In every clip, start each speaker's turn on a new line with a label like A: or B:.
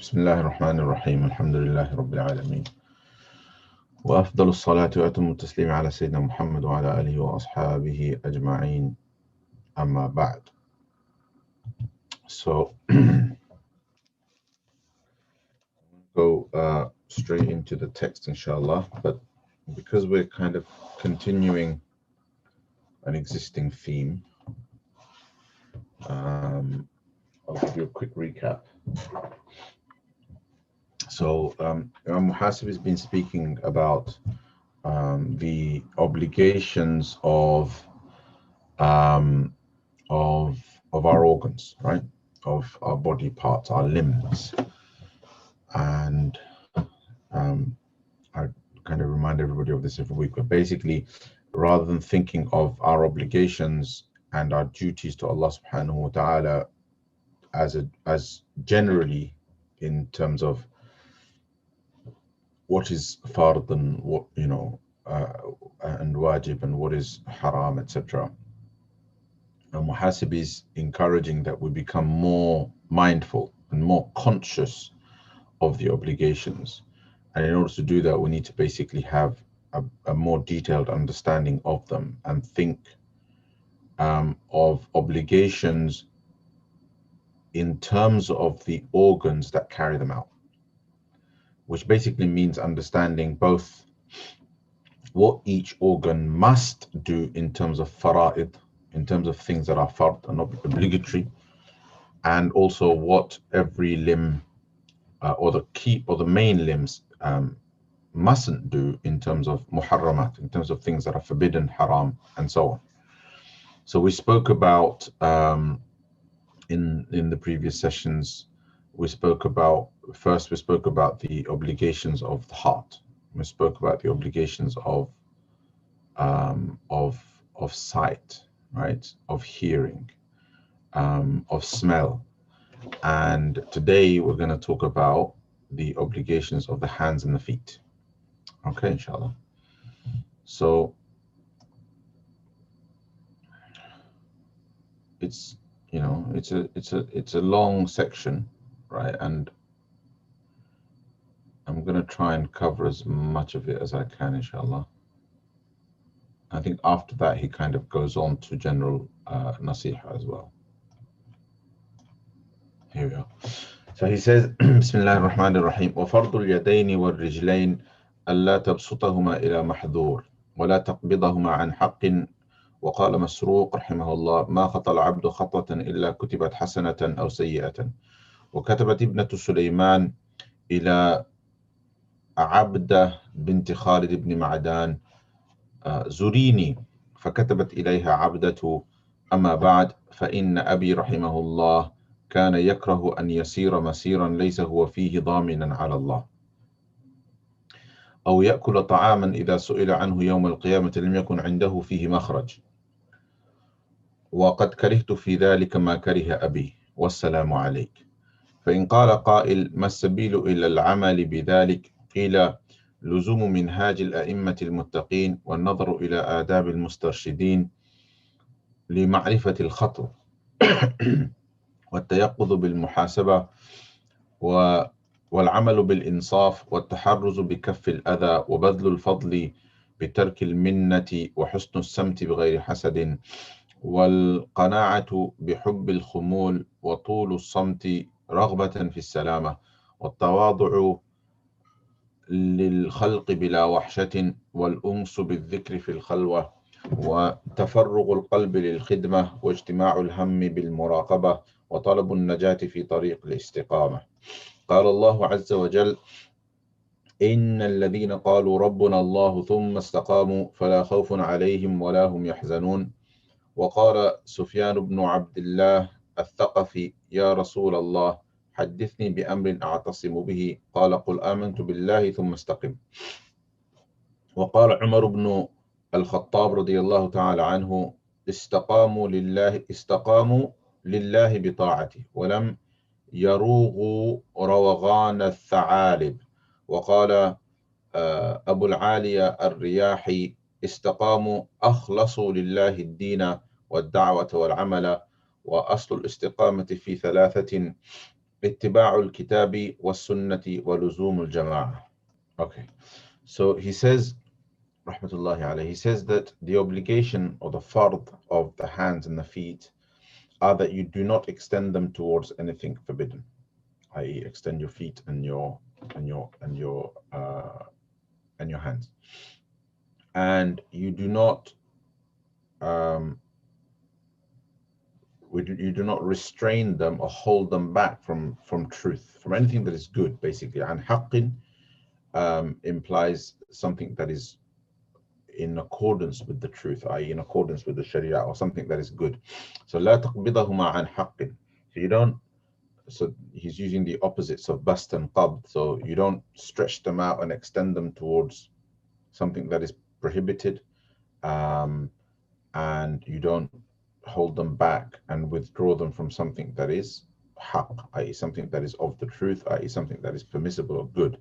A: بسم الله الرحمن الرحيم الحمد لله رب العالمين وأفضل الصلاة وأتم التسليم على سيدنا محمد وعلى آله وأصحابه أجمعين أما بعد. So go straight into the text inshallah, but because we're kind of continuing an existing theme, I'll give you a quick recap. So al-muhasibi has been speaking about the obligations of our organs, right? Of our body parts, our limbs. And I kind of remind everybody of this every week, but basically, rather than thinking of our obligations and our duties to Allah subhanahu wa ta'ala as generally in terms of what is fard and what, and wajib and what is haram, etc. And muhasibi is encouraging that we become more mindful and more conscious of the obligations. And in order to do that, we need to basically have a more detailed understanding of them and think of obligations in terms of the organs that carry them out, which basically means understanding both what each organ must do in terms of fara'id, in terms of things that are fard and obligatory, and also what every limb or the main limbs mustn't do in terms of muharramat, in terms of things that are forbidden, haram, and so on. So we spoke about in the previous sessions, we spoke about the obligations of the heart. We spoke about the obligations of sight, right, of hearing, of smell. And today we're going to talk about the obligations of the hands and the feet. Okay, inshallah. So it's a long section, right? And I'm going to try and cover as much of it as I can, inshallah. I think after that he kind of goes on to general nasiha as well. Here we are. So he says, Bismillah ar-Rahman ar-Rahim, وَفَرْضُ الْيَدَيْنِ وَالرِّجْلَيْنِ أَلَّا تَبْسُطَهُمَا إِلَى مَحْذُورٍ وَلَا تَقْبِضَهُمَا عَنْ حَقٍّ وقال مسروق رحمه الله ما خطى العبد خطوة إلا كتبت حسنة أو سيئة. وكتبت ابنة سليمان إلى عبدة بنت خالد بن معدان زوريني، فكتبت إليها عبدة أما بعد فإن أبي رحمه الله كان يكره أن يسير مسيرا ليس هو فيه ضامنا على الله، أو يأكل طعاما إذا سئل عنه يوم القيامة لم يكن عنده فيه مخرج، وقد كرهت في ذلك ما كره أبي والسلام عليك. فإن قال قائل ما السبيل إلى العمل بذلك؟ قيل لزوم منهاج الأئمة المتقين والنظر إلى آداب المسترشدين لمعرفة الخطر والتيقظ بالمحاسبة والعمل بالإنصاف والتحرز بكف الأذى وبذل الفضل بترك المنة وحسن السمت بغير حسد والقناعة بحب الخمول وطول الصمت رغبة في السلامة والتواضع للخلق بلا وحشة والأنس بالذكر في الخلوة وتفرغ القلب للخدمة واجتماع الهم بالمراقبة وطلب النجاة في طريق الاستقامة. قال الله عز وجل إن الذين قالوا ربنا الله ثم استقاموا فلا خوف عليهم ولا هم يحزنون. وقال سفيان بن عبد الله الثقفي يا رسول الله حدثني بأمر أعتصم به، قال قل آمنت بالله ثم استقم. وقال عمر بن الخطاب رضي الله تعالى عنه استقاموا لله بطاعته ولم يروغوا روغان الثعالب. وقال أبو العالية الرياحي استقاموا أخلصوا لله الدين والدعوة والعمل، وأصل الاستقامة في ثلاثة اتباع الكتاب والسنة ولزوم الجماعة. Okay, so he says, rahmatullahi alayhi, he says that the obligation or the fard of the hands and the feet are that you do not extend them towards anything forbidden, i.e., extend your feet and your hands, and you do not you do not restrain them or hold them back from truth, from anything that is good, basically. And haqqin implies something that is in accordance with the truth, i.e., in accordance with the Sharia, or something that is good. So لا تقبضهما عن حق. So you don't. So he's using the opposites of bast and qabd. So you don't stretch them out and extend them towards something that is prohibited, and you don't hold them back and withdraw them from something that is haqq, i.e., something that is of the truth, i.e., something that is permissible or good.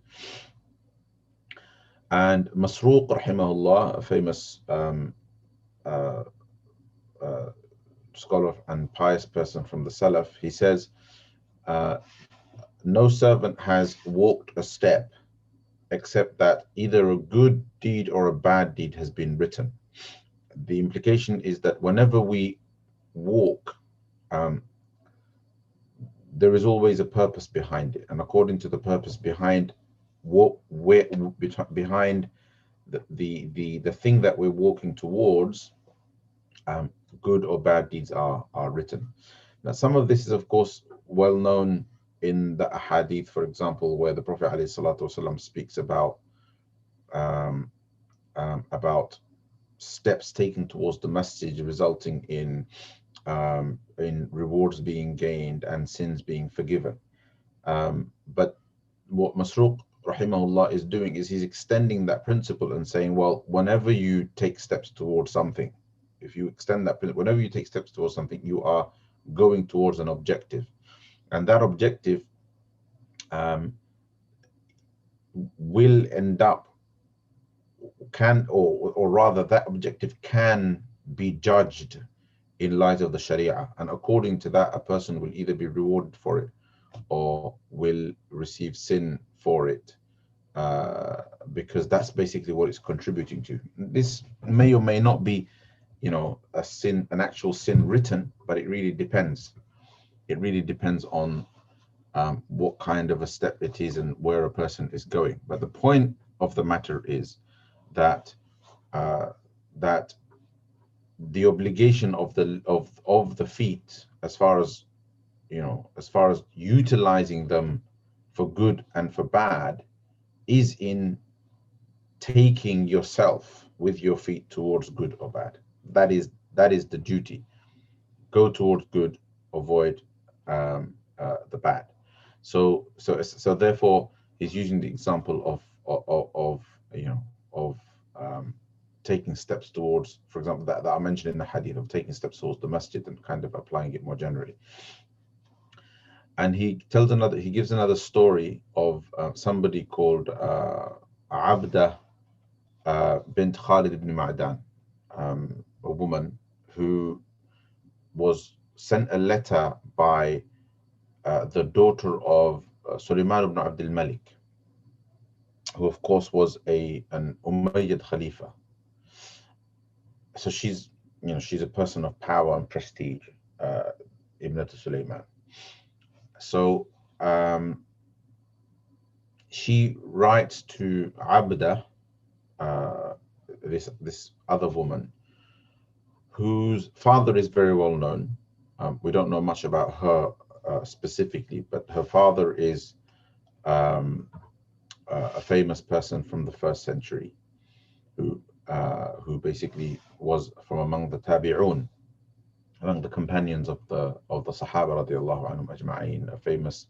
A: And Masruq, rahimahullah, a famous scholar and pious person from the Salaf, he says, no servant has walked a step except that either a good deed or a bad deed has been written. The implication is that whenever we walk, there is always a purpose behind it, and according to the purpose behind behind the thing that we're walking towards, good or bad deeds are written. Now, some of this is, of course, well known in the ahadith, for example, where the Prophet ﷺ speaks about steps taken towards the masjid resulting in rewards being gained and sins being forgiven. But what Masruq rahimahullah is doing is he's extending that principle and saying, well, whenever you take steps towards something, if you extend that principle, whenever you take steps towards something, you are going towards an objective, and that objective will end up, or rather that objective can be judged in light of the Sharia, and according to that, a person will either be rewarded for it or will receive sin for it, because that's basically what it's contributing to. This may or may not be, a sin, an actual sin written, but it really depends. It really depends on what kind of a step it is and where a person is going. But the point of the matter is that that the obligation of the feet, as far as utilizing them for good and for bad, is in taking yourself with your feet towards good or bad. That is the duty. Go towards good, avoid the bad. So therefore, he's using the example of taking steps towards, for example, that I mentioned in the hadith, of taking steps towards the masjid and kind of applying it more generally. And he gives another story of somebody called Abda bint Khalid ibn Ma'dan, a woman who was sent a letter by the daughter of Sulaiman ibn Abdul Malik, who of course was an Umayyad Khalifa. So she's a person of power and prestige, Ibn Sulaiman. So she writes to Abda, this other woman, whose father is very well known. We don't know much about her specifically, but her father is a famous person from the 1st century, who basically was from among the tabi'un, among the companions of the Sahaba radiallahu anhum ajma'in, a famous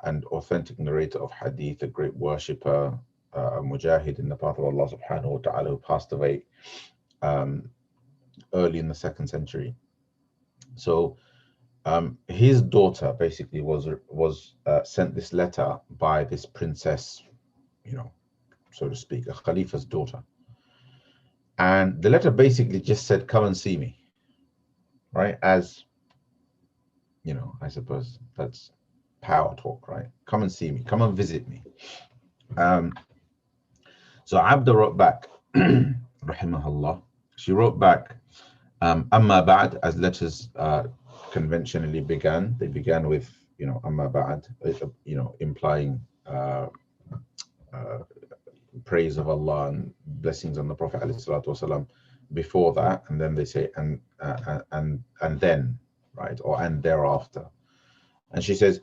A: and authentic narrator of hadith, a great worshipper, a mujahid in the path of Allah subhanahu wa ta'ala, who passed away early in the 2nd century. So his daughter basically was sent this letter by this princess, so to speak, a Khalifa's daughter. And the letter basically just said, come and see me, right? As, I suppose that's power talk, right? Come and see me, come and visit me. So Abda wrote back, rahimahullah, she wrote back, Amma Ba'd, as letters conventionally began. They began with, Amma Ba'd, implying praise of Allah and blessings on the Prophet ﷺ before that, and then they say and then, right, or and thereafter. And she says,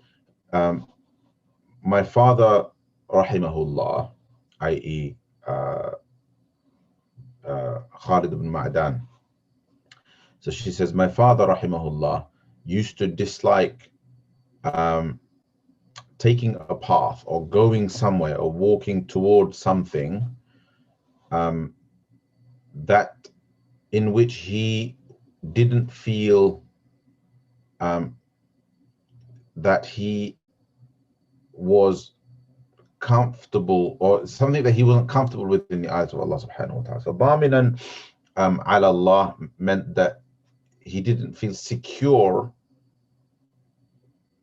A: my father, rahimahullah, i.e. Khalid ibn Ma'dan. So she says, my father, rahimahullah, used to dislike taking a path or going somewhere or walking towards something that in which he didn't feel that he was comfortable, or something that he wasn't comfortable with in the eyes of Allah subhanahu wa ta'ala. So Daminan ala Allah meant that he didn't feel secure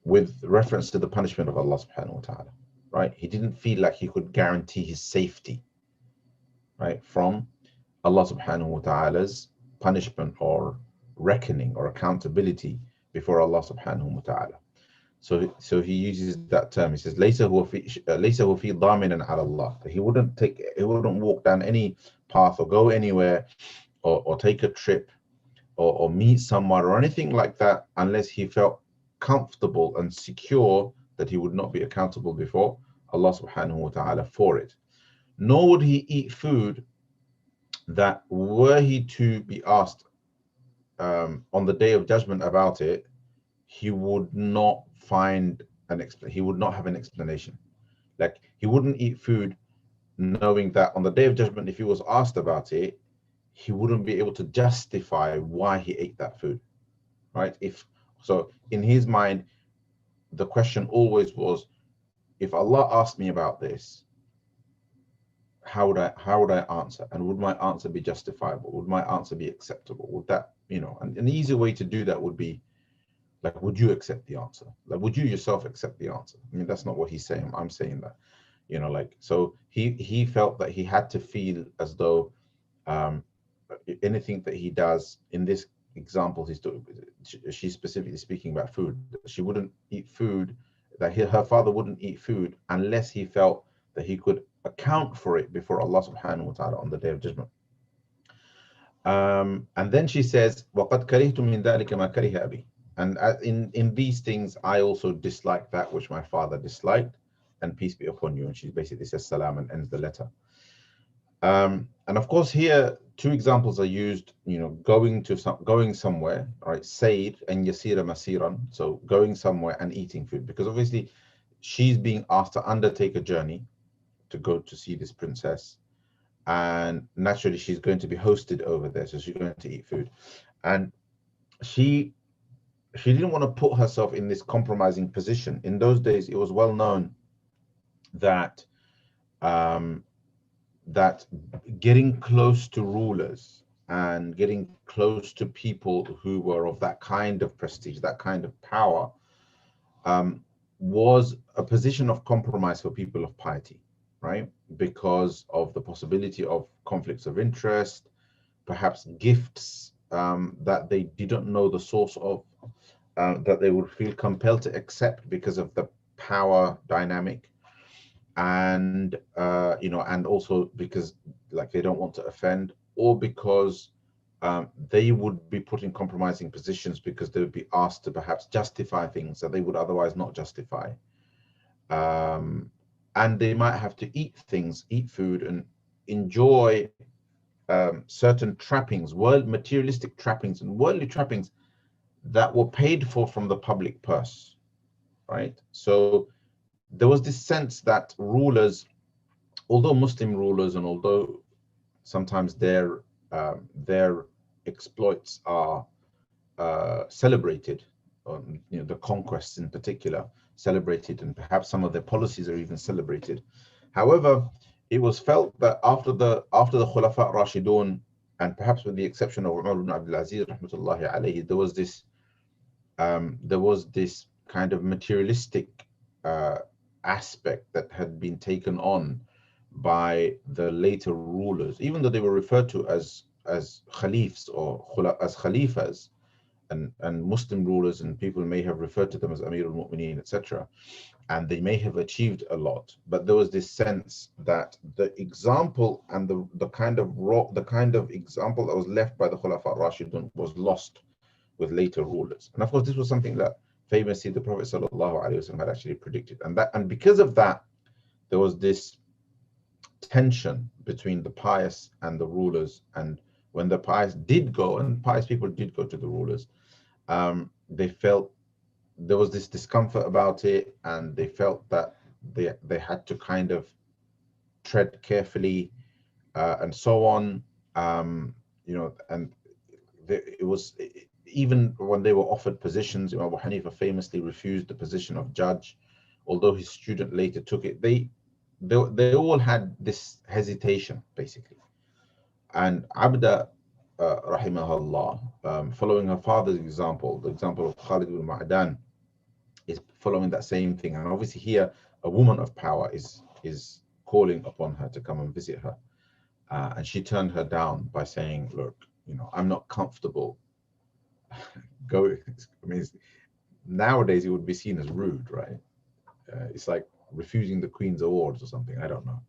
A: with reference to the punishment of Allah subhanahu wa ta'ala, right? He didn't feel like he could guarantee his safety, right, from Allah subhanahu wa ta'ala's punishment or reckoning or accountability before Allah subhanahu wa ta'ala. So he uses that term. He says, "Laysa huwa fi daminan ala Allah." He wouldn't walk down any path or go anywhere or take a trip or meet someone or anything like that unless he felt comfortable and secure that he would not be accountable before Allah subhanahu wa ta'ala for it. Nor would he eat food that, were he to be asked on the day of judgment about it, he would not find he would not have an explanation. Like, he wouldn't eat food knowing that on the day of judgment, if he was asked about it, he wouldn't be able to justify why he ate that food, right? So in his mind, the question always was, if Allah asked me about this, how would I answer? And would my answer be justifiable? Would my answer be acceptable? Would that, and an easy way to do that would be, like, would you accept the answer? Like, would you yourself accept the answer? I mean, that's not what he's saying. I'm saying that, so he felt that he had to feel as though anything that he does, in this example, she's specifically speaking about food. She wouldn't eat food, that her father wouldn't eat food unless he felt that he could account for it before Allah subhanahu wa ta'ala on the day of judgment. And then she says, وَقَدْ كَرِهْتُ مِنْ ذَلِكَ مَا كَرِهَ أَبِي. And in these things, I also dislike that which my father disliked, and peace be upon you. And she basically says salam and ends the letter. And of course, here 2 examples are used, going somewhere, right? Sayd and yasira masiran. So going somewhere and eating food, because obviously she's being asked to undertake a journey to go to see this princess, and naturally she's going to be hosted over there, so she's going to eat food. And she didn't want to put herself in this compromising position. In those days, it was well known that that getting close to rulers and getting close to people who were of that kind of prestige, that kind of power, was a position of compromise for people of piety, right? Because of the possibility of conflicts of interest, perhaps gifts that they didn't know the source of, that they would feel compelled to accept because of the power dynamic, and and also because, like, they don't want to offend, or because they would be put in compromising positions because they would be asked to perhaps justify things that they would otherwise not justify, and they might have to eat food and enjoy certain trappings, materialistic trappings and worldly trappings that were paid for from the public purse, right? So there was this sense that rulers, although Muslim rulers, and although sometimes their exploits are celebrated, the conquests in particular celebrated, and perhaps some of their policies are even celebrated. However, it was felt that after the Khulafa Rashidun, and perhaps with the exception of Umar ibn Abdul Aziz rahmatullahi alayhi, there was this kind of materialistic aspect that had been taken on by the later rulers, even though they were referred to as khalifs or as khalifas, and Muslim rulers and people may have referred to them as Amir al-Mu'mineen, etc. And they may have achieved a lot, but there was this sense that the example and the kind of example that was left by the Khulafa Rashidun was lost with later rulers. And of course, this was something that famously the Prophet ﷺ had actually predicted, and because of that, there was this tension between the pious and the rulers. And when the pious did go, and pious people did go to the rulers, they felt there was this discomfort about it, and they felt that they had to kind of tread carefully, and so on. You know, and it was, even when they were offered positions, Imam Abu Hanifa famously refused the position of judge, although his student later took it. They all had this hesitation, basically. And Abda, rahimahullah, following her father's example, the example of Khalid ibn Ma'dan, is following that same thing. And obviously here, a woman of power is calling upon her to come and visit her. And she turned her down by saying, look, you know, I'm not comfortable going. I mean, nowadays it would be seen as rude, right? It's like refusing the Queen's awards or something, I don't know.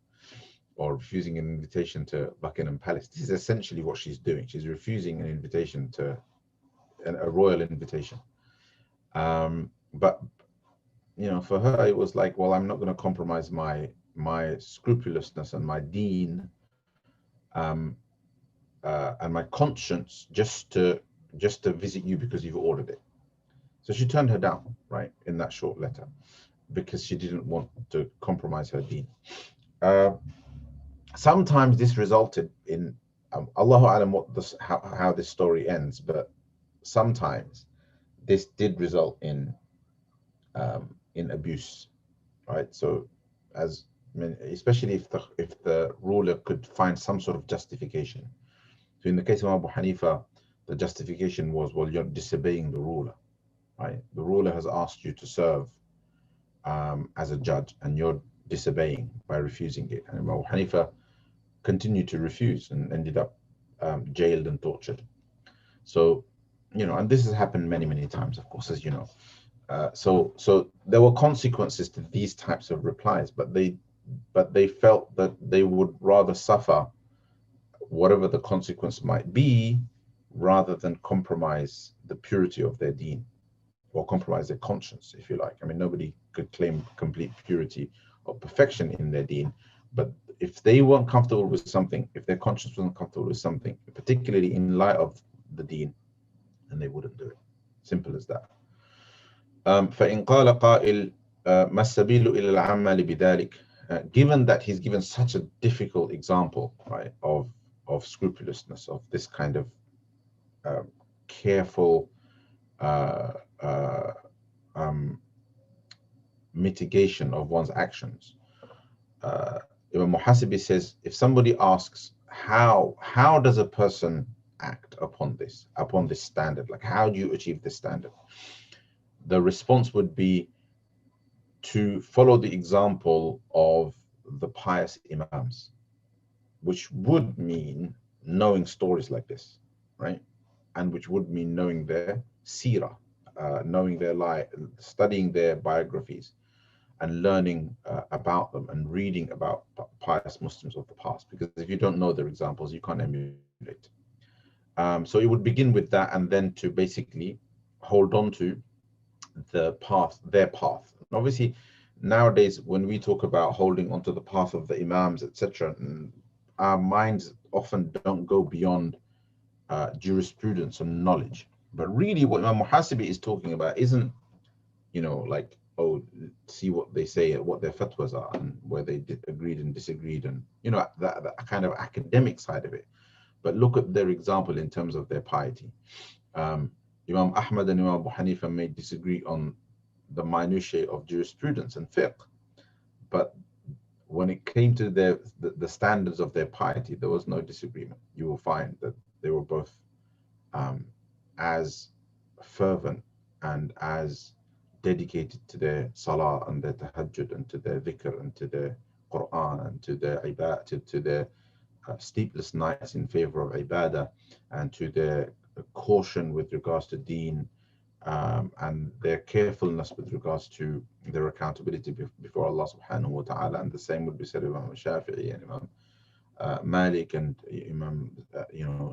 A: Or refusing an invitation to Buckingham Palace. This is essentially what she's doing. She's refusing an invitation to a royal invitation. But you know, for her it was like, well, I'm not going to compromise my scrupulousness and my deen, and my conscience just to visit you because you've ordered it. So she turned her down, right, in that short letter, because she didn't want to compromise her deen. Sometimes this resulted in, Allahu Alam how this story ends, but sometimes this did result in abuse, right? So, especially if the ruler could find some sort of justification. So in the case of Abu Hanifa, the justification was, well, you're disobeying the ruler, right? The ruler has asked you to serve as a judge, and you're disobeying by refusing it. And Abu Hanifa continued to refuse and ended up jailed and tortured. So, you know, and this has happened many, many times, of course, as you know. So there were consequences to these types of replies, but they felt that they would rather suffer whatever the consequence might be, rather than compromise the purity of their deen, or compromise their conscience, if you like. I mean, nobody could claim complete purity or perfection in their deen, but if they weren't comfortable with something, if their conscience wasn't comfortable with something, particularly in light of the deen, then they wouldn't do it. Simple as that. فإن قال قائل ما السبيل إلى العمل بذلك. Given that he's given such a difficult example, right, of scrupulousness, of this kind of careful mitigation of one's actions. Al-muhasibi says, if somebody asks, how does a person act upon this standard? Like, how do you achieve this standard? The response would be to follow the example of the pious Imams, which would mean knowing stories like this, right? And which would mean knowing their seerah, knowing their life, studying their biographies, and learning about them, and reading about pious Muslims of the past. Because if you don't know their examples, you can't emulate. So it would begin with that, and then to basically hold on to the path, their path. And obviously, nowadays, when we talk about holding onto the path of the Imams, etc., our minds often don't go beyond jurisprudence and knowledge. But really, what Imam Muhasibi is talking about isn't, you know, like, oh, see what they say, what their fatwas are, and where they agreed and disagreed, and, you know, that kind of academic side of it. But look at their example in terms of their piety. Imam Ahmad and Imam Abu Hanifa may disagree on the minutiae of jurisprudence and fiqh, but when it came to the standards of their piety, there was no disagreement. You will find that they were both as fervent and as dedicated to their salah and their tahajjud and to their dhikr and to their Quran and to their ibadah, to their sleepless nights in favor of ibadah, and to their caution with regards to deen, and their carefulness with regards to their accountability before Allah subhanahu wa ta'ala. And the same would be said of Imam Shafi'i and Imam Malik and Imam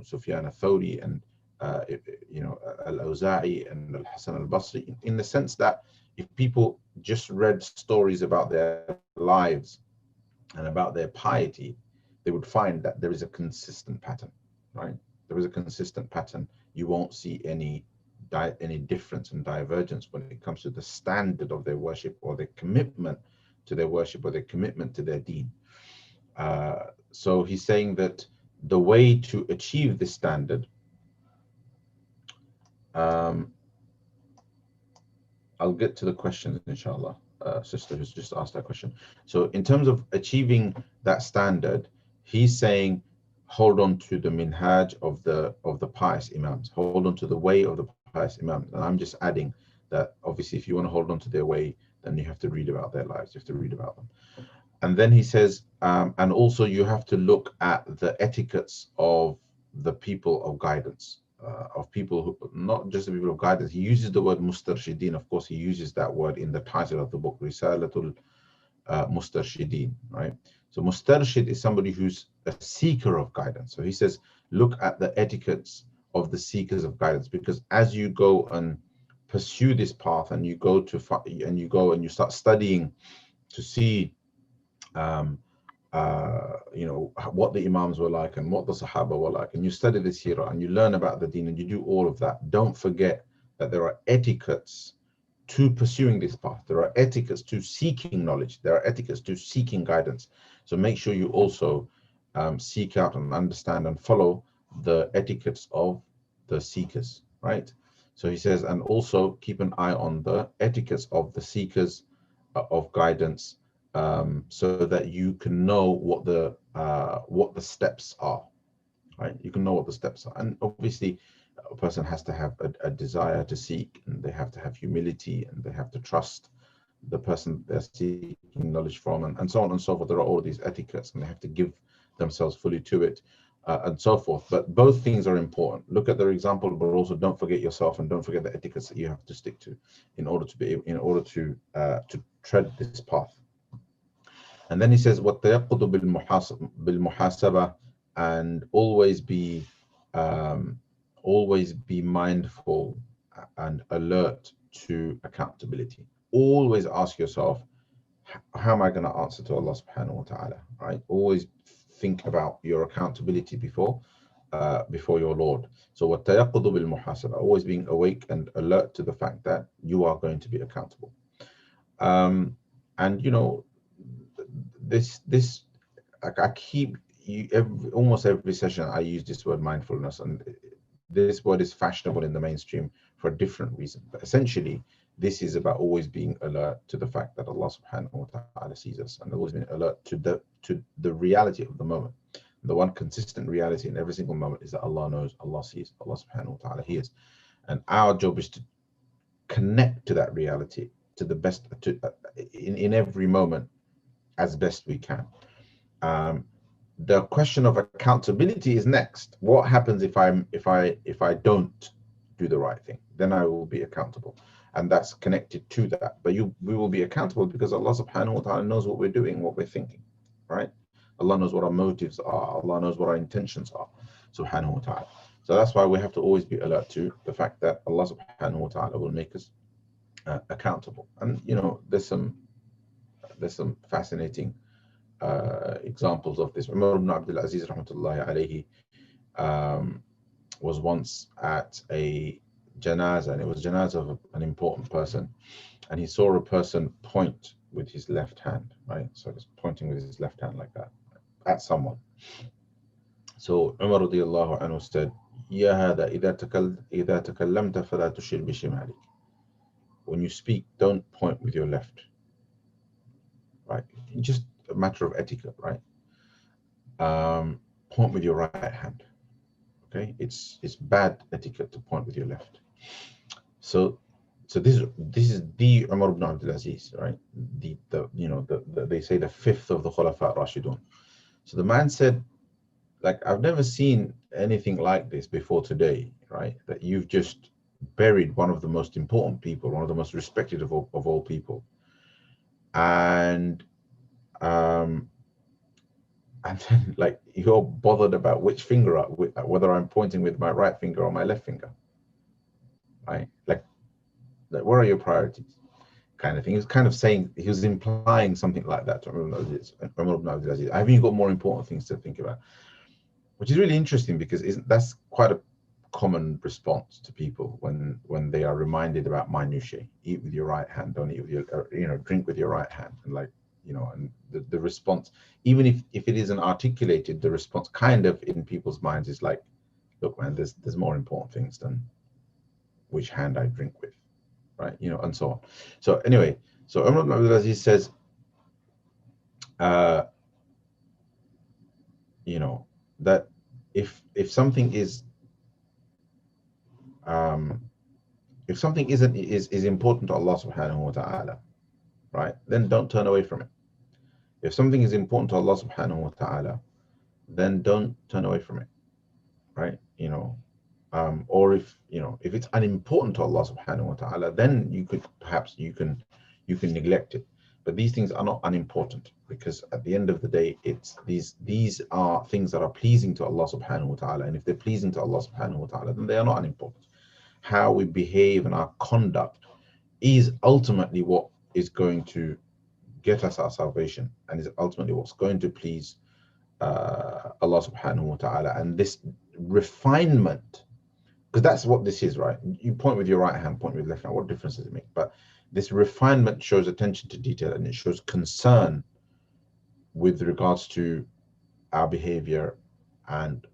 A: Sufyan al-Thawri and al-Awza'i and al-Hasan al-Basri, in the sense that if people just read stories about their lives and about their piety, they would find that there is a consistent pattern, right? There is a consistent pattern. You won't see any difference and divergence when it comes to the standard of their worship or their commitment to their worship or their commitment to their deen. So he's saying that the way to achieve this standard, I'll get to the questions, inshallah, sister who's just asked that question. So in terms of achieving that standard, he's saying hold on to the minhaj of the pious imams, hold on to the way of the pious imams. And I'm just adding that obviously if you want to hold on to their way, then you have to read about their lives, you have to read about them. And then he says, and also you have to look at the etiquettes of the people of guidance, of people who, not just the people of guidance. He uses the word mustarshideen. Of course, he uses that word in the title of the book, Risala al-mustarshideen, right? So mustarshid is somebody who's a seeker of guidance. So he says, look at the etiquettes of the seekers of guidance, because as you go and pursue this path and you go and you start studying to see what the imams were like and what the sahaba were like, and you study the seerah and you learn about the deen and you do all of that, don't forget that there are etiquettes to pursuing this path. There are etiquettes to seeking knowledge. There are etiquettes to seeking guidance. So make sure you also seek out and understand and follow the etiquettes of the seekers, right? So he says, and also keep an eye on the etiquettes of the seekers of guidance, so that you can know what the steps are, right? You can know what the steps are. And obviously a person has to have a desire to seek, and they have to have humility, and they have to trust the person they're seeking knowledge from, and so on and so forth. There are all these etiquettes, and they have to give themselves fully to it, and so forth. But both things are important. Look at their example, but also don't forget yourself, and don't forget the etiquettes that you have to stick to in order to tread this path. And then he says, وَالتَّيَقُّضُ بِالْمُحَاسَبَةِ, and always be mindful and alert to accountability. Always ask yourself, how am I going to answer to Allah subhanahu wa ta'ala, right? Always think about your accountability before your Lord. So وَالتَّيَقُّضُ بِالْمُحَاسَبَةِ, always being awake and alert to the fact that you are going to be accountable. And this I keep almost every session I use this word mindfulness, and this word is fashionable in the mainstream for a different reason. But essentially, this is about always being alert to the fact that Allah subhanahu wa ta'ala sees us, and always being alert to the reality of the moment. The one consistent reality in every single moment is that Allah knows, Allah sees, Allah subhanahu wa ta'ala hears. And our job is to connect to that reality to the best, in every moment, as best we can. The question of accountability is next. What happens if I don't do the right thing? Then I will be accountable, and that's connected to that. But we will be accountable because Allah subhanahu wa ta'ala knows what we're doing, what we're thinking, right? Allah knows what our motives are. Allah knows what our intentions are, subhanahu wa ta'ala. So that's why we have to always be alert to the fact that Allah subhanahu wa ta'ala will make us accountable. And there's some fascinating examples of this. Umar ibn Abdul Aziz rahmatullahi alayhi was once at a janazah, and it was janazah of an important person, and he saw a person point with his left hand, right? So he's pointing with his left hand like that at someone. So Umar radiyallahu anhu said, Ya hada idha takallamta fala tushir bi shimalik. When you speak, don't point with your left, right? Just a matter of etiquette, right? Point with your right hand. Okay, it's bad etiquette to point with your left. So So this is the Umar ibn Abdul Aziz, right? They say the fifth of the Khulafa Rashidun. So the man said, like, I've never seen anything like this before today, right? That you've just buried one of the most important people, one of the most respected of all people, and then, like, you're bothered about which finger, whether I'm pointing with my right finger or my left finger, right? Like what are your priorities, kind of thing. He was kind of saying, he was implying something like that to Umar ibn Abdul Aziz. Haven't you got more important things to think about? Which is really interesting, because that's quite a common response to people when they are reminded about minutiae. Eat with your right hand, don't eat with your, drink with your right hand, and like, and the response, even if it isn't articulated, the response kind of in people's minds is like, look, man, there's more important things than which hand I drink with, right? And so on. So anyway, so Umar ibn Abdul Aziz says, that if something is important to Allah subhanahu wa ta'ala, right, then don't turn away from it. If something is important to Allah subhanahu wa ta'ala, then don't turn away from it, right? Or if it's unimportant to Allah subhanahu wa ta'ala, then you can neglect it. But these things are not unimportant, because at the end of the day, it's these are things that are pleasing to Allah subhanahu wa ta'ala, and if they're pleasing to Allah subhanahu wa ta'ala, then they are not unimportant. How we behave and our conduct is ultimately what is going to get us our salvation, and is ultimately what's going to please Allah subhanahu wa ta'ala. And this refinement, because that's what this is, right? You point with your right hand, point with your left hand, what difference does it make? But this refinement shows attention to detail, and it shows concern with regards to our behavior. And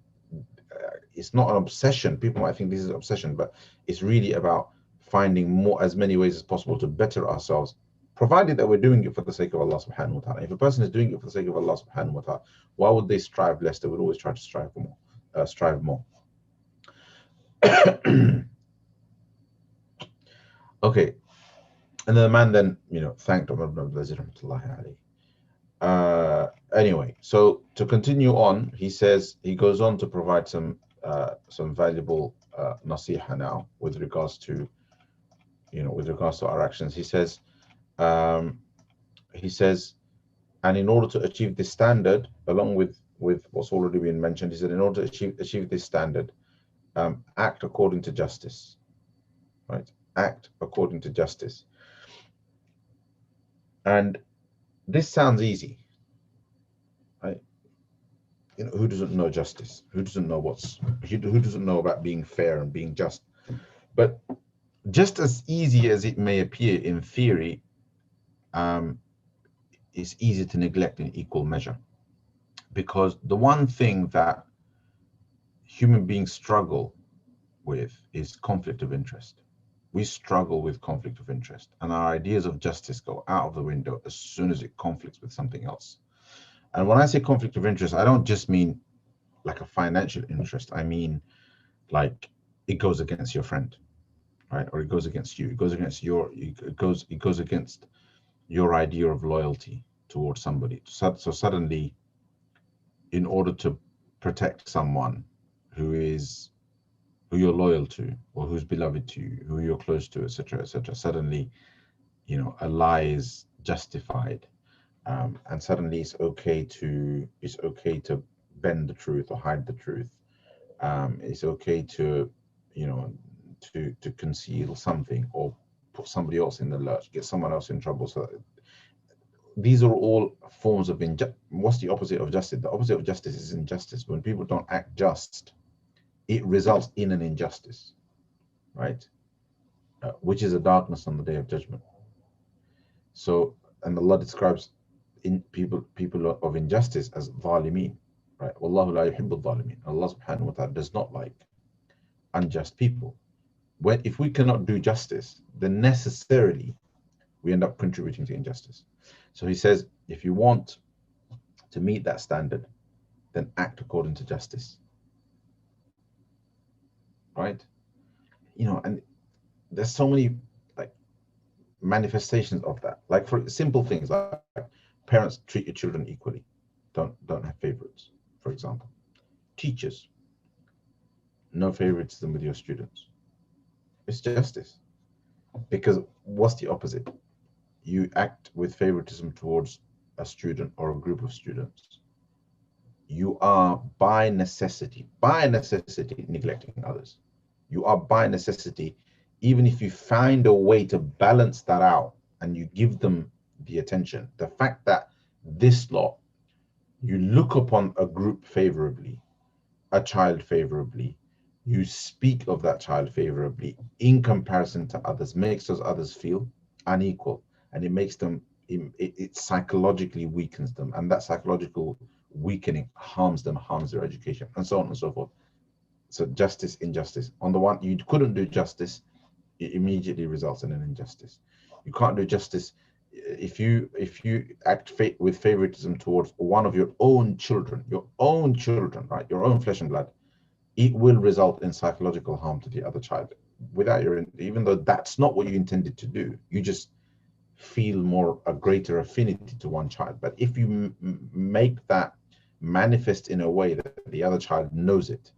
A: it's not an obsession. People might think this is an obsession, but it's really about finding as many ways as possible to better ourselves, provided that we're doing it for the sake of Allah subhanahu wa ta'ala. If a person is doing it for the sake of Allah subhanahu wa ta'ala, why would they strive less? They would always try to strive more. Okay. And the man then, thanked Umar ibn Abdul Aziz rahmatullahi alayhi. Anyway, so to continue on, he goes on to provide some valuable nasiha now with regards to our actions. He says, and in order to achieve this standard, along with what's already been mentioned, he said, in order to achieve this standard, act according to justice, right? Act according to justice. And this sounds easy, right? Who doesn't know justice? Who doesn't know who doesn't know about being fair and being just? But just as easy as it may appear in theory, it's easy to neglect in equal measure. Because the one thing that human beings struggle with is conflict of interest. We struggle with conflict of interest, and our ideas of justice go out of the window as soon as it conflicts with something else. And when I say conflict of interest, I don't just mean like a financial interest. I mean, like, it goes against your friend, right? Or it goes against you. It goes against it goes against your idea of loyalty towards somebody. So suddenly, in order to protect someone who you're loyal to, or who's beloved to you, who you're close to, etc., etc., suddenly, a lie is justified, and suddenly it's okay to bend the truth or hide the truth. It's okay to to conceal something, or put somebody else in the lurch, get someone else in trouble. So these are all forms of what's the opposite of justice? The opposite of justice is injustice. When people don't act just, it results in an injustice, right? Which is a darkness on the day of judgment. So, and Allah describes people of injustice as zalimeen, right? Wallahu la yuhibbu zalimeen. Allah subhanahu wa ta'ala does not like unjust people. If we cannot do justice, then necessarily we end up contributing to injustice. So he says, if you want to meet that standard, then act according to justice, right? And there's so many, like, manifestations of that, like for simple things like parents treat your children equally, don't have favorites, for example. Teachers, no favoritism with your students. It's justice. Because what's the opposite? You act with favoritism towards a student or a group of students, you are by necessity neglecting others. You are by necessity, even if you find a way to balance that out and you give them the attention, the fact that this lot, you look upon a group favorably, a child favorably, you speak of that child favorably in comparison to others, makes those others feel unequal, and it makes them, it psychologically weakens them, and that psychological weakening harms them, harms their education, and so on and so forth. So justice, injustice. On the one, you couldn't do justice, it immediately results in an injustice. You can't do justice if you act with favoritism towards one of your own children, right, your own flesh and blood, it will result in psychological harm to the other child without your, even though that's not what you intended to do. You just feel a greater affinity to one child. But if you make that manifest in a way that the other child knows it,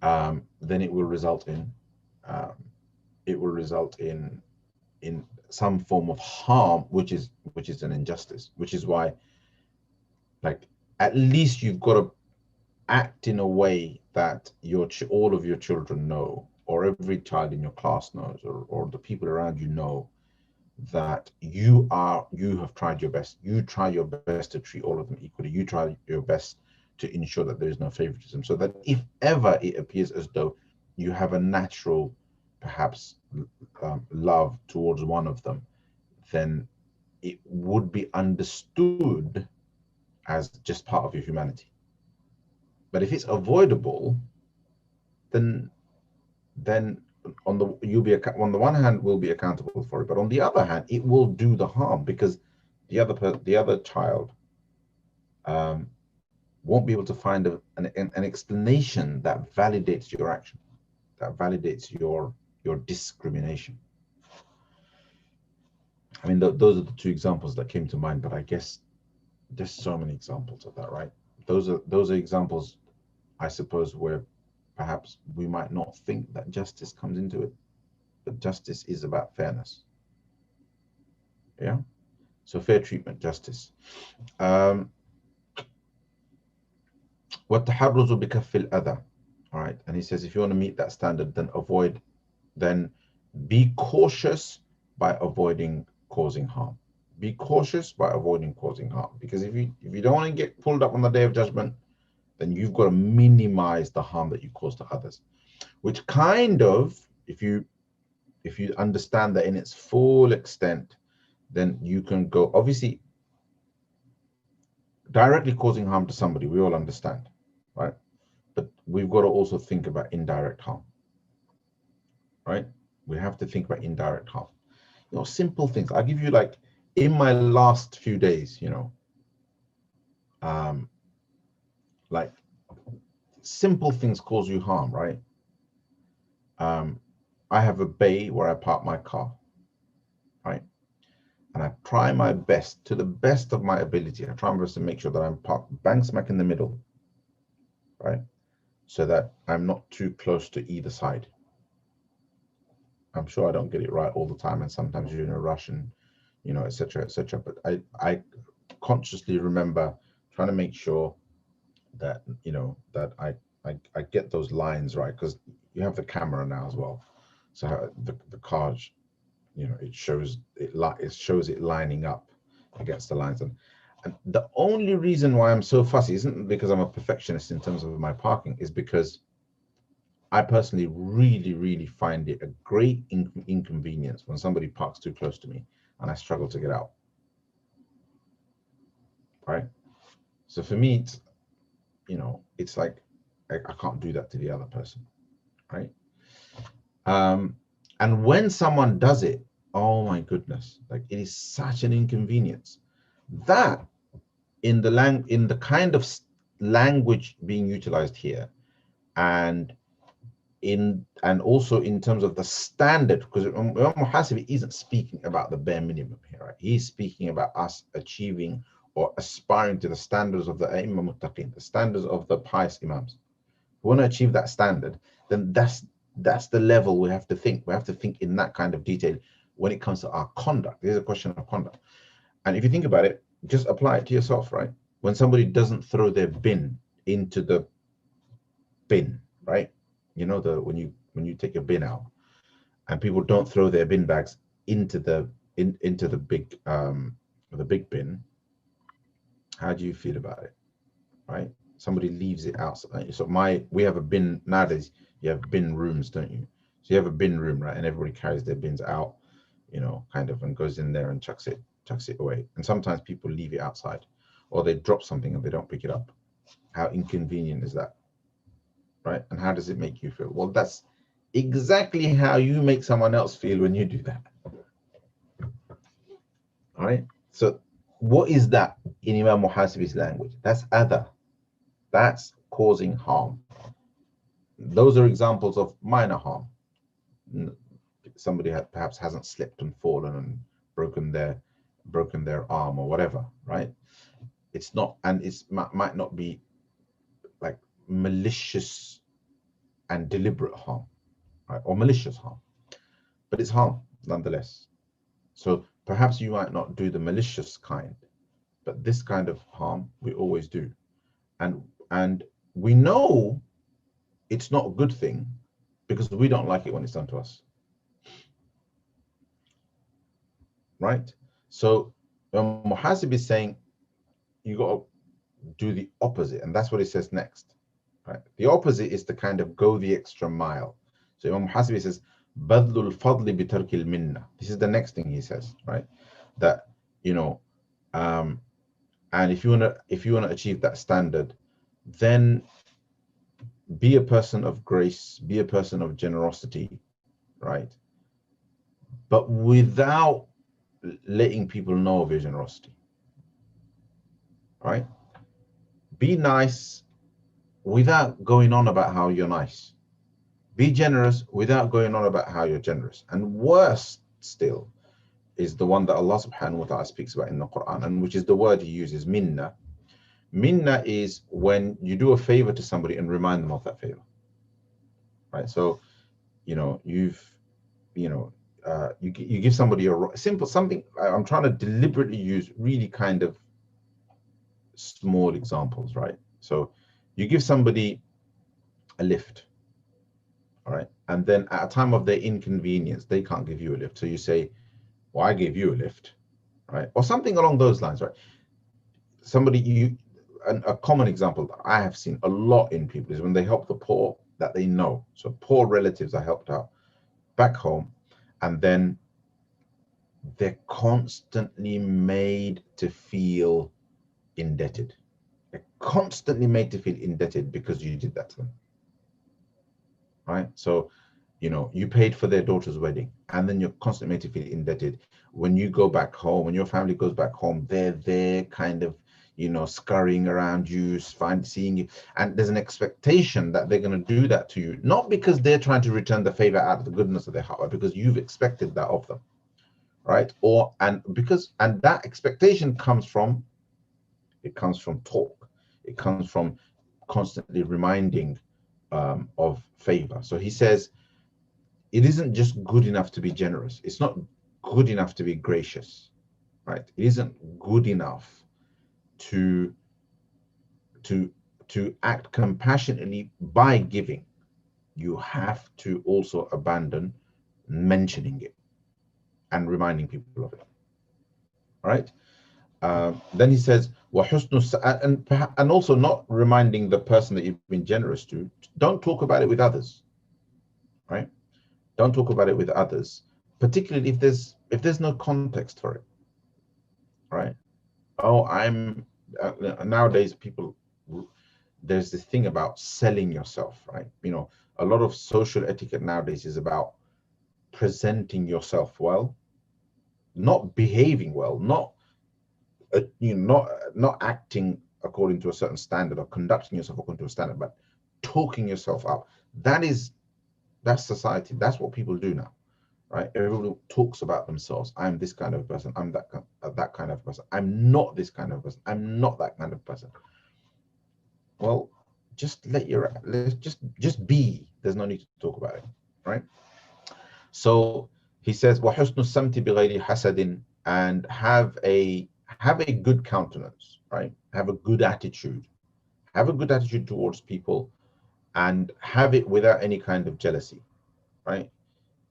A: then it will result in some form of harm, which is an injustice. Which is why, like, at least you've got to act in a way that all of your children know, or every child in your class knows, or the people around you know, that you have tried your best. You try your best to treat all of them equally. You try your best to ensure that there is no favoritism, so that if ever it appears as though you have a natural, perhaps, love towards one of them, then it would be understood as just part of your humanity. But if it's avoidable, then on the one hand will be accountable for it, but on the other hand, it will do the harm, because the other child won't be able to find an explanation that validates your action, that validates your discrimination. I mean, those are the two examples that came to mind, but I guess there's so many examples of that, right? Those are examples, I suppose, where perhaps we might not think that justice comes into it, but justice is about fairness. Yeah, so fair treatment, justice. وَالتَّحَرُّزُ بِكَفِّ الْأَذَى. All right, and he says, if you want to meet that standard, then be cautious by avoiding causing harm. Be cautious by avoiding causing harm, because if you don't want to get pulled up on the day of judgment, then you've got to minimize the harm that you cause to others. Which kind of, if you understand that in its full extent, then you can go, obviously, directly causing harm to somebody, we all understand, right? But we've got to also think about indirect harm, right? We have to think about indirect harm. You know, simple things. I'll give you, like, in my last few days, you know, like, simple things cause you harm, right? I have a bay where I park my car, right? And I try my best, to the best of my ability, I try my best to make sure that I'm parked bang smack in the middle, right? So that I'm not too close to either side. I'm sure I don't get it right all the time, and sometimes you're in a rush and, you know, etc., etc. But I consciously remember trying to make sure that, you know, that I get those lines right, because you have the camera now as well, so the car, you know, it shows it lining up against the lines. And the only reason why I'm so fussy isn't because I'm a perfectionist in terms of my parking, is because I personally really find it a great inconvenience when somebody parks too close to me and I struggle to get out, right? So for me, it's, you know, it's like I can't do that to the other person, right? And when someone does it, oh my goodness, like, it is such an inconvenience that in the kind of language being utilized here, and and also in terms of the standard, because al-muhasibi isn't speaking about the bare minimum here, right? He's speaking about us achieving or aspiring to the standards of the a'imma muttaqin, the standards of the pious imams. If we want to achieve that standard, then that's the level we have to think. We have to think in that kind of detail when it comes to our conduct. There's a question of conduct. And if you think about it, just apply it to yourself, right? When somebody doesn't throw their bin into the bin, right? You know, when you take your bin out, and people don't throw their bin bags into the into the big bin, how do you feel about it, right? Somebody leaves it out. So we have a bin nowadays. You have bin rooms, don't you? So you have a bin room, right? And everybody carries their bins out, you know, kind of, and goes in there and chucks it away. And sometimes people leave it outside, or they drop something and they don't pick it up. How inconvenient is that, right? And how does it make you feel? Well, that's exactly how you make someone else feel when you do that. All right. So what is that in Imam Muhasibi's language? That's adha. That's causing harm. Those are examples of minor harm. Somebody perhaps hasn't slipped and fallen and broken their arm or whatever, right? It's not, and it might not be like malicious and deliberate harm, right? Or malicious harm, but it's harm nonetheless. So perhaps you might not do the malicious kind, but this kind of harm we always do. And we know it's not a good thing because we don't like it when it's done to us, right? So Muhasib is saying you got to do the opposite, and that's what it says next, right? The opposite is to kind of go the extra mile. So Imam Muhasibi says badlul fadli bi tarkil minna. This is the next thing he says, right? That, you know, and if you want to achieve that standard, then be a person of grace, be a person of generosity, right? But without letting people know of your generosity, right? Be nice without going on about how you're nice. Be generous without going on about how you're generous. And worse still is the one that Allah subhanahu wa ta'ala speaks about in the Quran, and which is the word he uses, minna. Minna is when you do a favor to somebody and remind them of that favor, right? So, you know, you give somebody a simple something. I'm trying to deliberately use really kind of small examples, right? So you give somebody a lift, all right, and then at a time of their inconvenience, they can't give you a lift. So you say, well, I gave you a lift, right? Or something along those lines, right? Somebody, a common example that I have seen a lot in people is when they help the poor that they know. So poor relatives are helped out back home, and then they're constantly made to feel indebted. They're constantly made to feel indebted because you did that to them, right? So, you know, you paid for their daughter's wedding, and then you're constantly made to feel indebted. When you go back home, when your family goes back home, they're there kind of, you know, scurrying around you, seeing you, and there's an expectation that they're going to do that to you, not because they're trying to return the favor out of the goodness of their heart, but because you've expected that of them, right? And that expectation comes from talk. It comes from constantly reminding of favor. So he says, it isn't just good enough to be generous. It's not good enough to be gracious, right? It isn't good enough to act compassionately by giving. You have to also abandon mentioning it and reminding people of it. All right. Then he says, and also not reminding the person that you've been generous to. Don't talk about it with others, right? Don't talk about it with others, particularly if there's no context for it, right? Oh, nowadays people, there's this thing about selling yourself, right? You know, a lot of social etiquette nowadays is about presenting yourself well, not behaving well, not acting according to a certain standard or conducting yourself according to a standard, but talking yourself up. That is That's society. That's what people do now, right? Everyone talks about themselves. I'm this kind of person. I'm that kind of person. I'm not this kind of person. I'm not that kind of person. Well, just let's just be. There's no need to talk about it, right? So he says, وَحُسْنُ السَّمْتِ بِغَيْرِ حَسَدٍ, and have a good countenance, right? Have a good attitude. Have a good attitude towards people, and have it without any kind of jealousy, right?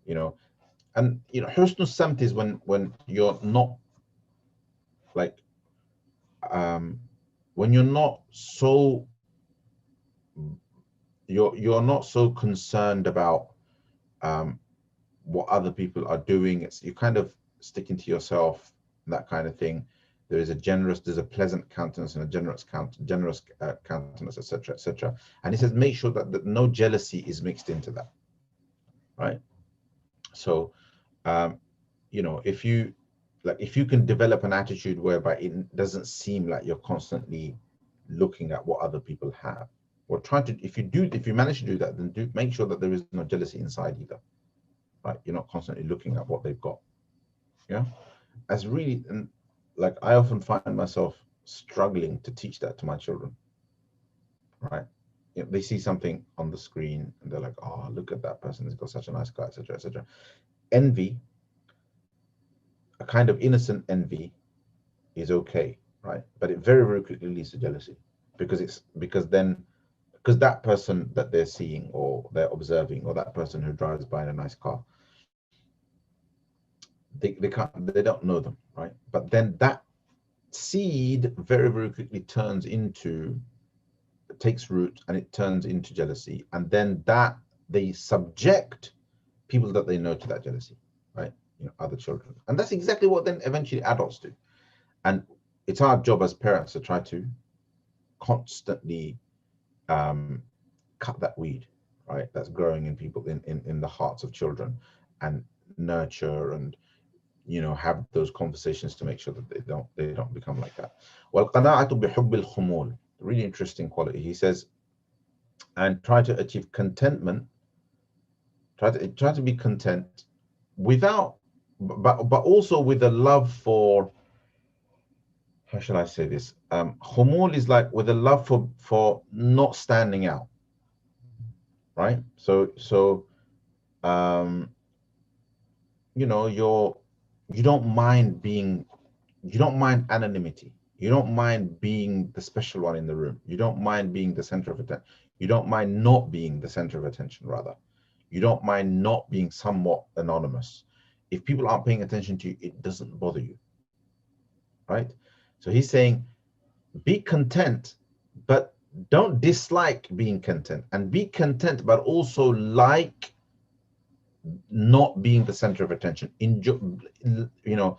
A: You know, and you know, husnul samt is when you're not like when you're not so you're not so concerned about what other people are doing. It's you kind of sticking to yourself, that kind of thing. There's a pleasant countenance and a generous countenance, etc., etc. And he says, make sure that no jealousy is mixed into that, right? So, you know, if you can develop an attitude whereby it doesn't seem like you're constantly looking at what other people have, or trying to, if you manage to do that, then make sure that there is no jealousy inside either, right? You're not constantly looking at what they've got. Yeah, as really, and like I often find myself struggling to teach that to my children, right? You know, they see something on the screen and they're like, oh, look at that person, he's got such a nice car, etc., etc. Envy, a kind of innocent envy, is okay, right? But it very, very quickly leads to jealousy, because that person that they're seeing or they're observing, or that person who drives by in a nice car, they don't know them, right? But then that seed very, very quickly takes root, and it turns into jealousy, and then that they subject people that they know to that jealousy, right? You know, other children, and that's exactly what then eventually adults do. And it's our job as parents to try to constantly cut that weed, right? That's growing in people, in the hearts of children, and nurture and, you know, have those conversations to make sure that they don't become like that. وَالْقَنَاعَةُ بِحُبِّ الْخُمُولِ, really interesting quality. He says, and try to achieve contentment. Try to be content without, but also with a love for, how shall I say this? Khumul is like with a love for not standing out, right? So you know, you don't mind anonymity. You don't mind being the special one in the room. You don't mind being the center of attention. You don't mind not being the center of attention, rather. You don't mind not being somewhat anonymous. If people aren't paying attention to you, it doesn't bother you, right? So he's saying, be content, but don't dislike being content, and be content, but also like not being the center of attention. Enjoy, you know,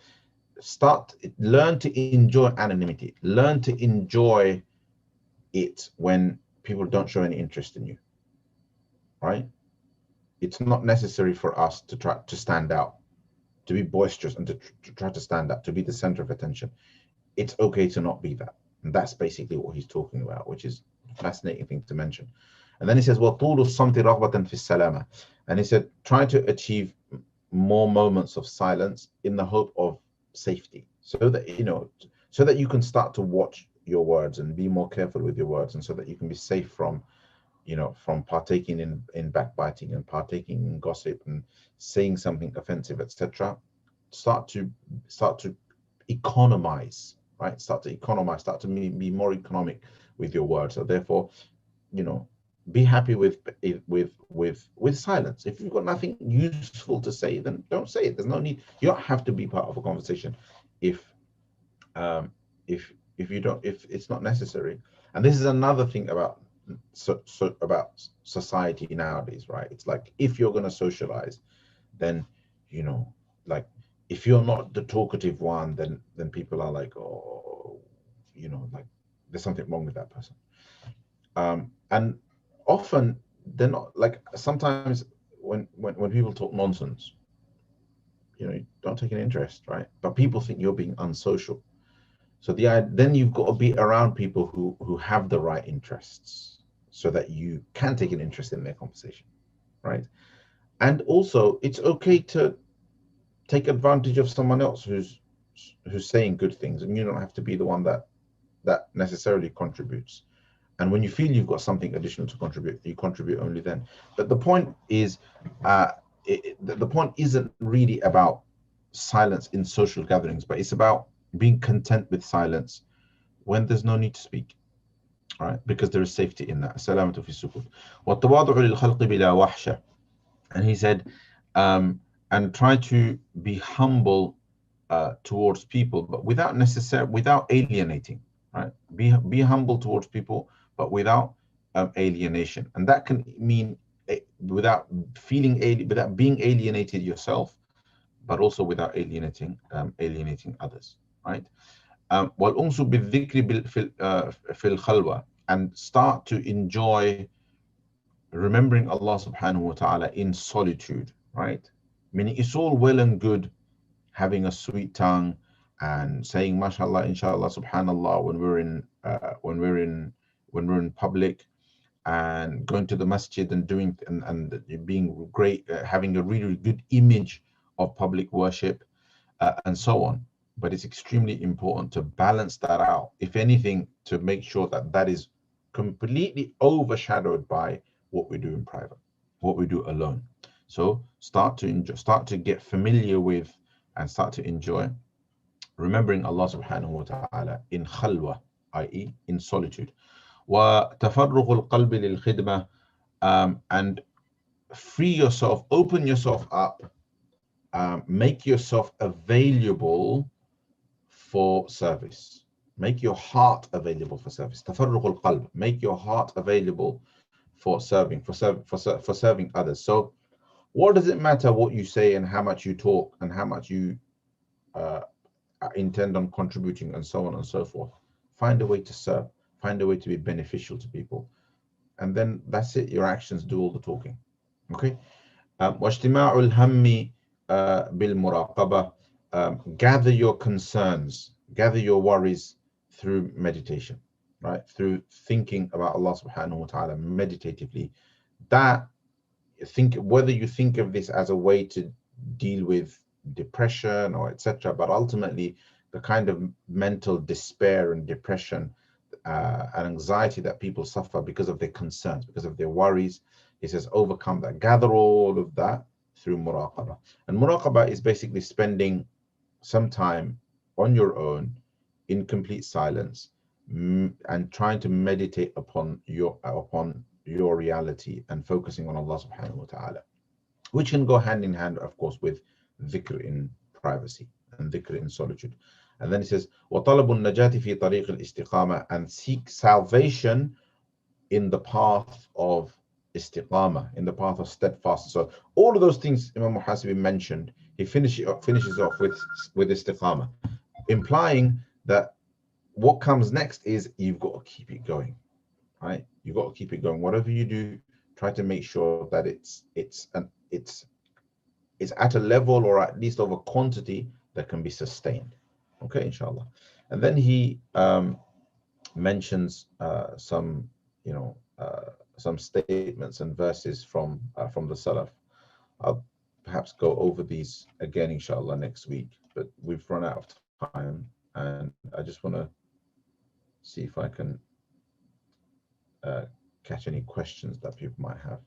A: learn to enjoy anonymity. Learn to enjoy it when people don't show any interest in you, right? It's not necessary for us to try to stand out, to be boisterous, and to try to stand out, to be the center of attention. It's okay to not be that. And that's basically what he's talking about, which is a fascinating thing to mention. And then he says, وَطُولُ الصَّمْتِ رَغْبَةً فِي السَّلَامَةِ. And he said, try to achieve more moments of silence in the hope of safety, so that, you know, so that you can start to watch your words and be more careful with your words, and so that you can be safe from, you know, from partaking in backbiting and partaking in gossip and saying something offensive, etc. Start to economize, right? Start to economize, start to be more economic with your words. So therefore, you know, be happy with silence. If you've got nothing useful to say, then don't say it. There's no need. You don't have to be part of a conversation if it's not necessary. And this is another thing about about society nowadays, right? It's like, if you're going to socialize, then, you know, like, if you're not the talkative one, then people are like, oh, you know, like there's something wrong with that person. And often they're not, like, sometimes when people talk nonsense, you know, you don't take an interest, right? But people think you're being unsocial. So then you've got to be around people who have the right interests, so that you can take an interest in their conversation, right? And also, it's okay to take advantage of someone else who's saying good things, and you don't have to be the one that necessarily contributes. And when you feel you've got something additional to contribute, you contribute only then. But the point is, the point isn't really about silence in social gatherings, but it's about being content with silence when there's no need to speak. All right, because there is safety in that. Salamatu fi sukut. وَالتَّوَاضُعُ لِلْخَلْقِ بِلَا وَحْشَةٍ. And he said, and try to be humble towards people, but without alienating. Right, be humble towards people, but without alienation, and that can mean without without being alienated yourself, but also without alienating others. Right. وَالْأُنْسُ بِالذِّكْرِ فِي الْخَلْوَةِ, and start to enjoy remembering Allah subhanahu wa ta'ala in solitude, right? Meaning it's all well and good having a sweet tongue and saying mashallah, inshallah, subhanallah when we're in public, and going to the masjid and doing and being great, having a really good image of public worship, and so on. But it's extremely important to balance that out, if anything, to make sure that that is completely overshadowed by what we do in private, what we do alone. So start to get familiar with and start to enjoy remembering Allah subhanahu wa ta'ala in khalwa, i.e. in solitude. وَتَفَرُّغُ الْقَلْبِ لِلْخِدْمَةِ, and free yourself, open yourself up, make yourself available for service. Make your heart available for service. تَفَرُّغُ الْقَلْبِ, make your heart available for serving, for serving others. So what does it matter what you say and how much you talk and how much you intend on contributing and so on and so forth? Find a way to serve, find a way to be beneficial to people, and then that's it. Your actions do all the talking. Okay. واجتماع الهم بالمراقبة, gather your concerns, gather your worries through meditation, right? Through thinking about Allah subhanahu wa ta'ala meditatively. That, whether you think of this as a way to deal with depression or etc., but ultimately the kind of mental despair and depression and anxiety that people suffer because of their concerns, because of their worries, he says overcome that, gather all of that through muraqabah. And muraqabah is basically spending some time on your own in complete silence and trying to meditate upon your reality and focusing on Allah subhanahu wa ta'ala, which can go hand in hand, of course, with dhikr in privacy and dhikr in solitude. And then he says, وَطَلَبُ النَّجَاةِ فِي طَرِيقِ الْإِسْتِقَامَةِ, and seek salvation in the path of istiqamah, in the path of steadfastness. So all of those things Imam al-Muhasibi mentioned, he finishes off with istiqamah, implying that what comes next is you've got to keep it going, right? You've got to keep it going. Whatever you do, try to make sure that it's at a level, or at least of a quantity that can be sustained. Okay, inshallah. And then he mentions some statements and verses from the Salaf. I'll perhaps go over these again, inshallah, next week, but we've run out of time, and I just want to see if I can catch any questions that people might have.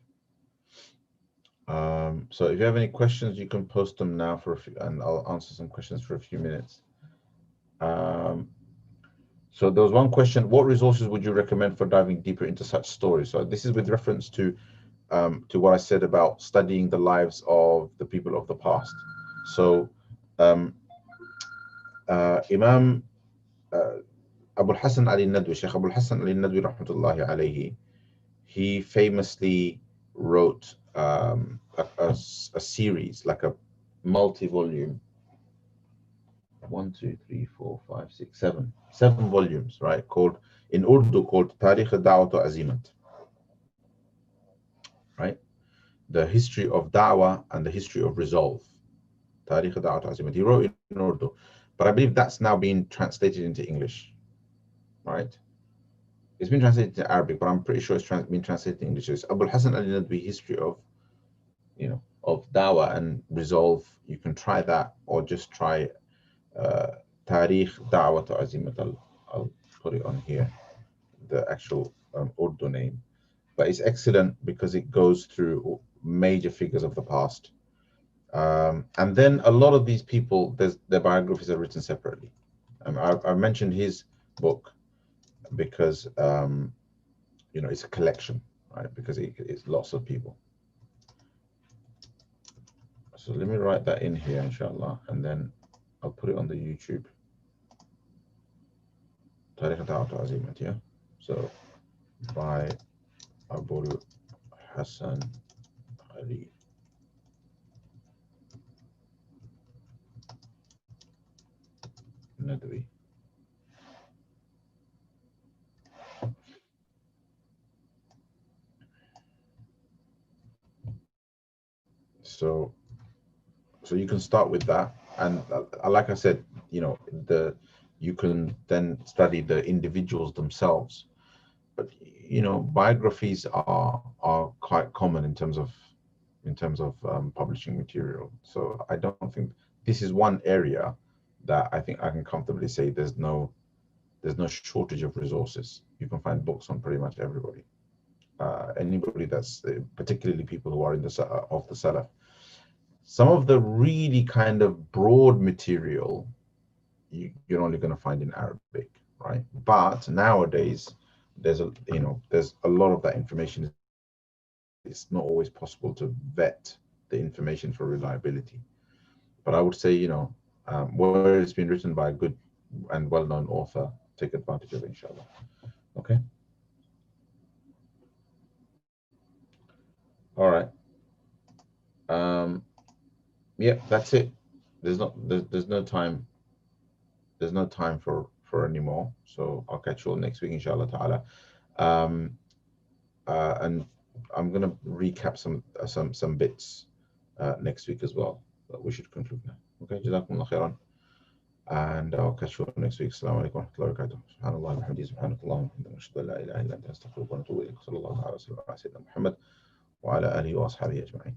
A: So if you have any questions, you can post them now for a few, and I'll answer some questions for a few minutes. So there was one question: what resources would you recommend for diving deeper into such stories? So this is with reference to what I said about studying the lives of the people of the past. So Imam Abu al-Hasan al-Nadwi, Shaykh Abu al-Hasan al-Nadwi rahmatullahi alayhi, he famously wrote a series, like a multi-volume, 1, 2, 3, 4, 5, 6, 7 volumes, right? Called in Urdu called Tarikh al-Da'wah Azimat, right? The history of Da'wah and the history of resolve. Tarikh al-Da'wah Azimat. He wrote in Urdu, but I believe that's now being translated into English, right? It's been translated to Arabic, but I'm pretty sure it's been translated to English. It's Abu al-Hasan al-Nadwi, history of, dawah and resolve, you can try that, or just try Tarikh Da'wat Azimat. I'll put it on here, the actual Urdu name. But it's excellent because it goes through major figures of the past. And then a lot of these people, their biographies are written separately. I mentioned his book because you know, it's a collection, right? Because it's lots of people. So let me write that in here, inshallah, and then I'll put it on the YouTube. Tarikh Da'wat Azimat, yeah. So by Abul Hassan Ali. Nadwi. So you can start with that, and like I said, you know, you can then study the individuals themselves. But you know, biographies are quite common in terms of publishing material. So I don't think this is one area that I think I can comfortably say there's no shortage of resources. You can find books on pretty much everybody. Anybody that's particularly people who are in the of the Salaf. Some of the really kind of broad material you're only going to find in Arabic, right? But nowadays there's a lot of that information. It's not always possible to vet the information for reliability. But I would say, you know, where it's been written by a good and well-known author, take advantage of it, inshallah. Okay. All right. Yeah, that's it. There's no time. There's no time for any more. So I'll catch you all next week, inshallah ta'ala. And I'm gonna recap some bits next week as well. But we should conclude now. Okay, Jazakumullahu khairan. And I'll catch you all next week. Assalamu alaikum wa rahmatullahi wa barakatuh. Subhanallah wa bihamdihi, subhanakallah wa bihamdihi, ashhadu an la ilaha illa anta, astaghfiruka wa atubu ilayk. Sallallahu alaihi wa sallam ala sayyidina Muhammad wa ala alihi wa ashabihi ajma'in.